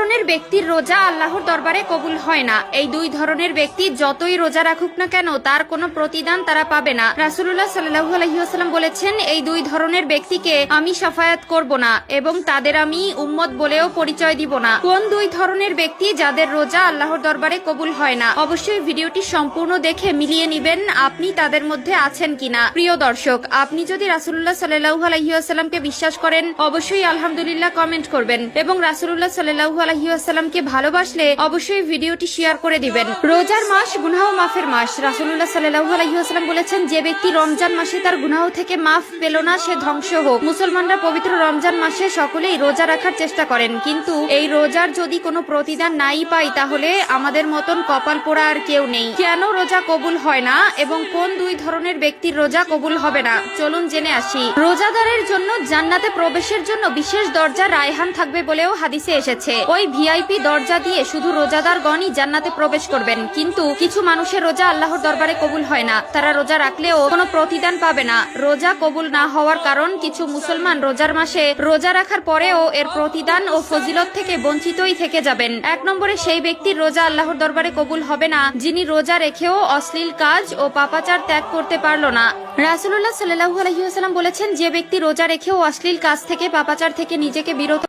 ধরনের ব্যক্তির রোজা আল্লাহর দরবারে কবুল হয় না। এই দুই ধরনের ব্যক্তি যতই রোজা রাখুক না কেন তার কোনো প্রতিদান তারা পাবে না। রাসূলুল্লাহ সাল্লাল্লাহু আলাইহি ওয়াসাল্লাম বলেছেন, এই দুই ধরনের ব্যক্তিকে আমি শাফায়াত করব না এবং তাদের আমি উম্মত বলেও পরিচয় দিব না। কোন দুই ধরনের ব্যক্তি যাদের রোজা আল্লাহর দরবারে কবুল হয় না? অবশ্যই ভিডিওটি সম্পূর্ণ দেখে মিলিয়ে নিবেন আপনি তাদের মধ্যে আছেন কিনা। প্রিয় দর্শক, আপনি যদি রাসূলুল্লাহ সাল্লাল্লাহু আলাইহি ওয়াসাল্লামকে বিশ্বাস করেন অবশ্যই আলহামদুলিল্লাহ কমেন্ট করবেন এবং রাসূলুল্লাহ সাল্লাল্লাহু আলাইহি ওয়াসাল্লামকে ভালোবাসলে অবশ্যই ভিডিওটি শেয়ার করে দিবেন। রোজার মাস গুনাহ মাফের মাস। রাসূলুল্লাহ সাল্লাল্লাহু আলাইহি ওয়াসাল্লাম বলেছেন, যে ব্যক্তি রমজান মাসে তার গুনাহ থেকে মাফ পেল না সে ধ্বংস হোক। মুসলমানরা পবিত্র রমজান মাসে সকলেই রোজা রাখার চেষ্টা করেন, কিন্তু এই রোজার যদি কোনো প্রতিদান নাই পাই তাহলে আমাদের মতন কপাল পোড়া আর কেউ নেই। কেন রোজা কবুল হয় না এবং কোন দুই ধরনের ব্যক্তির রোজা কবুল হবে না চলুন জেনে আসি। রোজাদারের জন্য জান্নাতে প্রবেশের জন্য বিশেষ দরজা রায়হান থাকবে বলেও হাদিসে এসেছে। ওই ভিআইপি দরজা দিয়ে শুধু রোজাদারগণই জান্নাতে প্রবেশ করবেন। কিন্তু কিছু মানুষের রোজা আল্লাহর দরবারে কবুল হয় না। তারা রোজা রাখলেও কোনো প্রতিদান পাবে না। রোজা কবুল না হওয়ার কারণ কিছু মুসলমান রোজার মাসে রোজা রাখার পরেও এর প্রতিদান ও ফজিলত থেকে বঞ্চিতই থেকে যাবেন। এক নম্বরে সেই ব্যক্তির রোজা আল্লাহর দরবারে কবুল হবে না যিনি রোজা রেখেও অশ্লীল কাজ ও পাপাচার ত্যাগ করতে পারল না। রাসূলুল্লাহ সাল্লাল্লাহু আলাইহি ওয়াসাল্লাম বলেছেন, যে ব্যক্তি রোজা রেখেও অশ্লীল কাজ থেকে পাপাচার থেকে নিজেকে বিরত